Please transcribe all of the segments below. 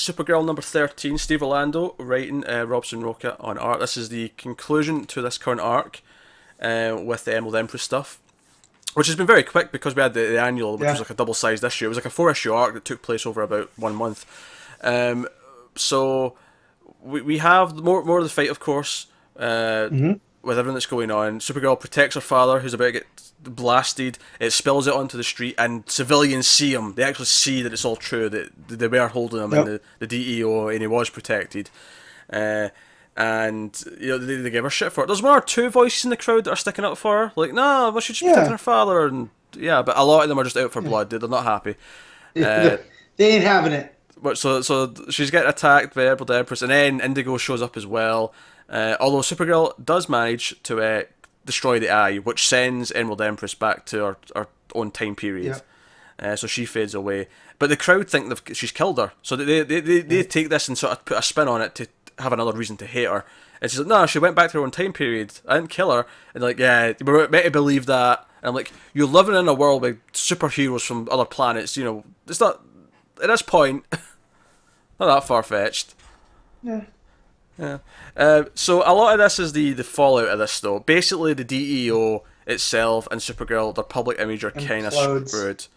Supergirl number 13, Steve Orlando writing, Robson Roca on art. This is the conclusion to this current arc with the Emerald Empress stuff, which has been very quick because we had the annual, which was like a double-sized issue. It was like a 4-issue arc that took place over about 1 month. So we have more of the fight, of course, with everything that's going on. Supergirl protects her father, who's about to get blasted. It spills it onto the street, and civilians see him. They actually see that it's all true, that they were holding him in the DEO, and he was protected. And they give her shit for it. There's 1 or 2 voices in the crowd that are sticking up for her, like, no, well, she's protecting her father, and but a lot of them are just out for blood. They're not happy. They ain't having it. But so she's getting attacked by Emerald Empress, and then Indigo shows up as well. Although Supergirl does manage to destroy the eye, which sends Emerald Empress back to her own time period. So she fades away. But the crowd think she's killed her, so they take this and sort of put a spin on it to have another reason to hate her. And she's like, no, she went back to her own time period. I didn't kill her. And they're like, yeah, we're meant to believe that. And I'm like, you're living in a world with superheroes from other planets. It's not, at this point, not that far-fetched. Yeah. So a lot of this is the fallout of this, though. Basically, the DEO itself and Supergirl, their public image are kind of screwed.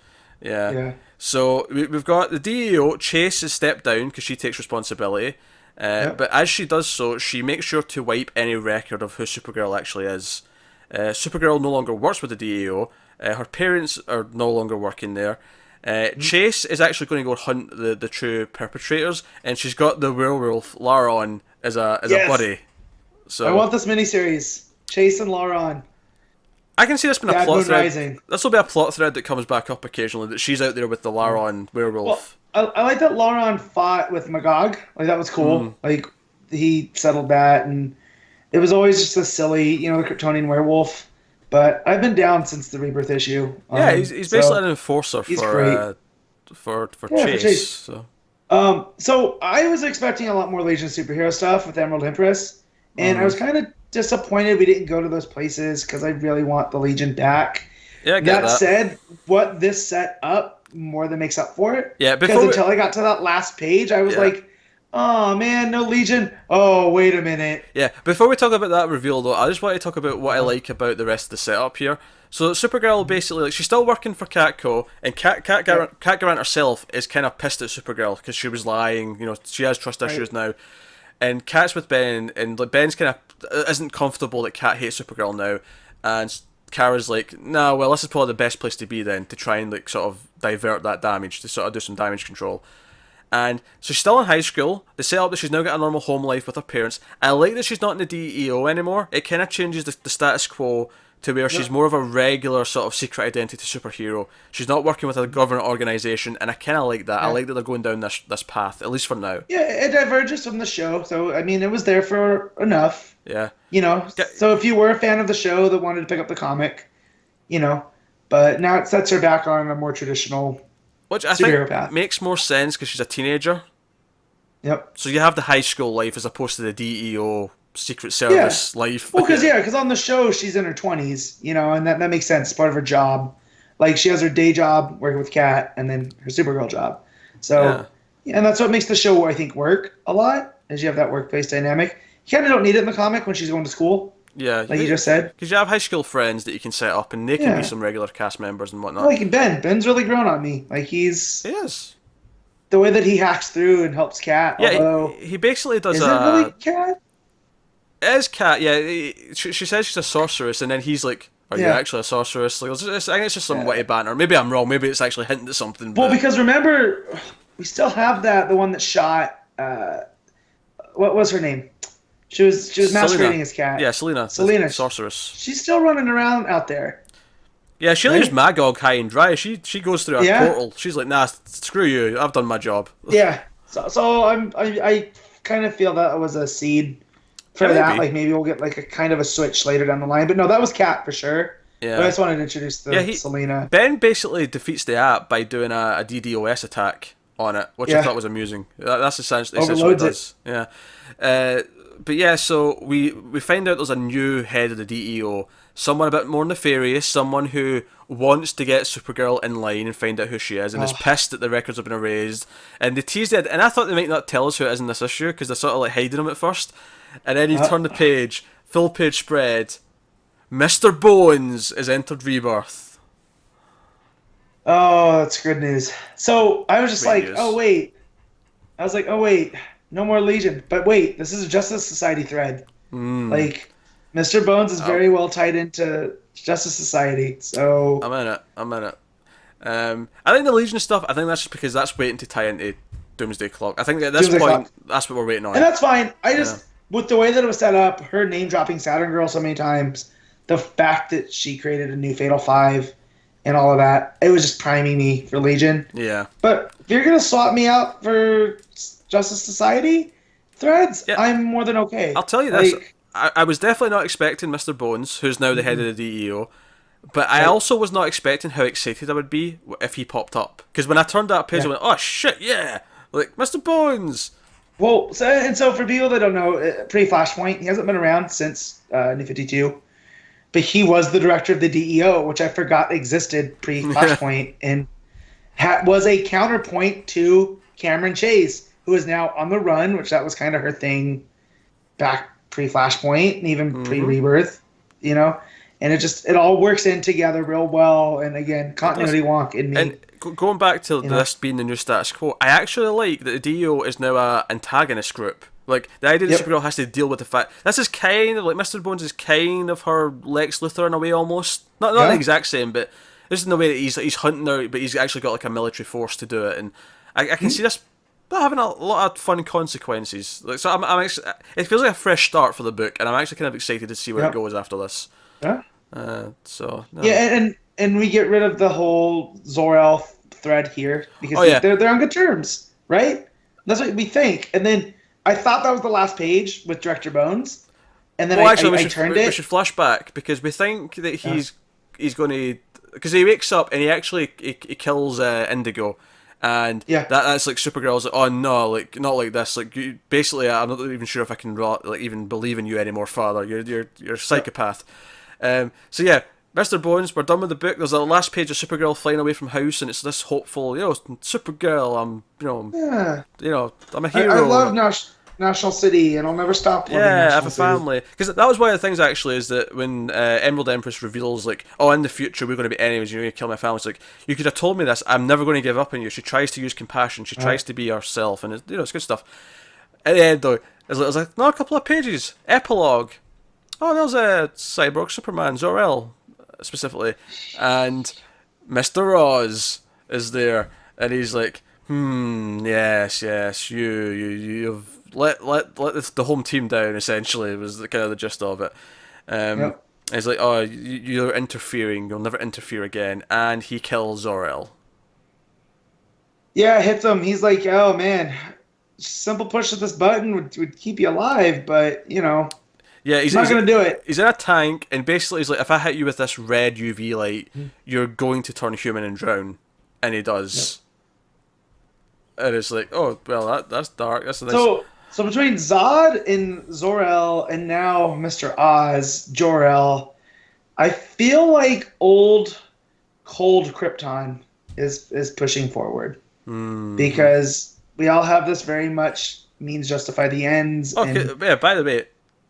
Yeah. So we've got the DEO. Chase has stepped down because she takes responsibility. But as she does so, she makes sure to wipe any record of who Supergirl actually is. Supergirl no longer works with the DEO. Her parents are no longer working there. Chase is actually going to go hunt the true perpetrators, and she's got the werewolf Laron as a buddy. So I want this miniseries, Chase and Laron. I can see this being a plot thread. Rising. This will be a plot thread that comes back up occasionally, that she's out there with the Laron werewolf. Well, I like that Laron fought with Magog. Like, that was cool. Like, he settled that, and it was always just a silly, the Kryptonian werewolf. But I've been down since the Rebirth issue. He's basically an enforcer for Chase. So I was expecting a lot more Legion superhero stuff with Emerald Empress, and I was kind of disappointed we didn't go to those places because I really want the Legion back. Yeah, I get that. That said, what this set up more than makes up for it. Yeah, because until I got to that last page, I was like, oh man, no Legion. Oh, wait a minute. Yeah, before we talk about that reveal, though, I just want to talk about what I like about the rest of the setup here. So Supergirl basically, she's still working for Catco, and Cat Garant herself is kind of pissed at Supergirl because she was lying. She has trust issues now. And Cat's with Ben, and Ben's kind of isn't comfortable that Cat hates Supergirl now, and Kara's like, nah, well, this is probably the best place to be then, to try and sort of divert that damage, to sort of do some damage control. And so she's still in high school. They set up that she's now got a normal home life with her parents. I like that she's not in the DEO anymore. It kind of changes the status quo to where she's more of a regular sort of secret identity superhero. She's not working with a government organisation, and I kind of like that. I like that they're going down this path, at least for now. Yeah, it diverges from the show, so I mean, it was there for enough. Yeah. So if you were a fan of the show that wanted to pick up the comic, but now it sets her back on a more traditional which I superhero think path. Makes more sense because she's a teenager. Yep. So you have the high school life as opposed to the DEO Secret Service life. Well, because on the show she's in her 20s, and that makes sense. It's part of her job. Like, she has her day job working with Cat, and then her Supergirl job. So, and that's what makes the show, I think, work a lot, is you have that workplace dynamic. You kind of don't need it in the comic when she's going to school. Yeah, like you just said. Because you have high school friends that you can set up, and they can be some regular cast members and whatnot. Like Ben's really grown on me. Like, he is. The way that he hacks through and helps Cat. Yeah, he basically does. Is it really Cat? It is Cat. Yeah, she says she's a sorceress, and then he's like, "Are you actually a sorceress?" Like, I think it's just some witty banter. Maybe I'm wrong. Maybe it's actually hinting at something. Well, because remember, we still have the one that shot. What was her name? She was masquerading as Cat. Yeah, Selena, sorceress. She's still running around out there. Yeah, she leaves Magog high and dry. She goes through a portal. She's like, nah, screw you. I've done my job. Yeah. So I kind of feel that was a seed for that. Maybe. Like, maybe we'll get like a kind of a switch later down the line. But no, that was Cat for sure. Yeah. But I just wanted to introduce Selena. Ben basically defeats the app by doing a DDoS attack on it, which I thought was amusing. That's essentially what it does. Yeah. But yeah, so we find out there's a new head of the DEO. someone a bit more nefarious, someone who wants to get Supergirl in line and find out who she is, and is pissed that the records have been erased. And they teased it, and I thought they might not tell us who it is in this issue because they're sort of like hiding them at first. And then you turn the page, full page spread. Mr. Bones has entered Rebirth. Oh, that's good news. So I was just Great like, news. oh wait. I was like, oh wait, no more Legion. But wait, this is a Justice Society thread. Like, Mr. Bones is very well tied into Justice Society. So I'm in it. I think the Legion stuff, I think that's just because that's waiting to tie into Doomsday Clock. I think at this Doomsday point, Clock. that's what we're waiting on. And that's fine. I just, with the way that it was set up, her name dropping Saturn Girl so many times, the fact that she created a new Fatal Five and all of that, it was just priming me for Legion. Yeah. But if you're going to swap me out for Justice Society threads, I'm more than okay. I'll tell you this. I was definitely not expecting Mr. Bones, who's now the head of the DEO, but I also was not expecting how excited I would be if he popped up. Because when I turned that page, I went, oh shit, yeah! Like, Mr. Bones! Well, so for people that don't know, pre-Flashpoint, he hasn't been around since New 52, but he was the director of the DEO, which I forgot existed pre-Flashpoint, and was a counterpoint to Cameron Chase, who is now on the run, which that was kind of her thing back pre-Flashpoint and even pre-Rebirth, you know? And it all works in together real well, and again, continuity wonk in me. And going back to this being the new status quo, I actually like that the DEO is now a antagonist group. Like, the idea that Supergirl has to deal with the fact... This is kind of, like, Mr. Bones is kind of her Lex Luthor in a way, almost. Not the exact same, but this is in the way that he's hunting her, but he's actually got, like, a military force to do it, and I can see this having a lot of fun consequences. Like, so it feels like a fresh start for the book, and I'm actually kind of excited to see where it goes after this. Yeah. Yeah, and we get rid of the whole Zor-El thread here because they're on good terms, right? That's what we think. And then I thought that was the last page with Director Bones, and then I turned it. We should flash back because we think that he's going to, because he wakes up and he kills Indigo. And that's like Supergirl's like, oh no, like not like this. Like basically, I'm not even sure if I can like even believe in you anymore, Father. You're a psychopath. So yeah, Mr. Bones, we're done with the book. There's a last page of Supergirl flying away from house, and it's this hopeful, Supergirl. I'm a hero. I love National City, and I'll never stop loving National I have a City. family. Because that was one of the things actually is that when Emerald Empress reveals like, oh, in the future we're going to be enemies. You're going to kill my family. It's like, you could have told me this. I'm never going to give up on you. She tries to use compassion. She tries to be herself, and it's good stuff. At the end though, it's like no, a couple of pages. Epilogue. Oh, there's a Cyborg Superman, Zor-El, specifically, and Mr. Oz is there, and he's like, yes, you've let the home team down. Essentially, was the kind of the gist of it. He's like, oh, you're interfering. You'll never interfere again, and he kills Zor-El. Yeah, hits him. He's like, oh man, simple push of this button would keep you alive, but Yeah, he's not going to do it. He's in a tank, and basically he's like, if I hit you with this red UV light, you're going to turn human and drown. And he does. And it's like, oh, well, that's dark. That's nice. So between Zod and Zor-El and now Mr. Oz, Jor-El, I feel like old, cold Krypton is pushing forward. Because we all have this very much means justify the ends. Okay, yeah, by the way,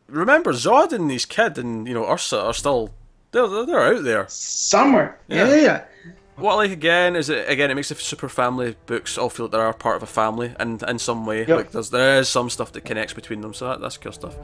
remember, Zod and his kid and Ursa are still they're out there somewhere. Yeah. What I like again is it makes the Super Family books all feel like they are part of a family and in some way. Like there is some stuff that connects between them, so that's cool stuff.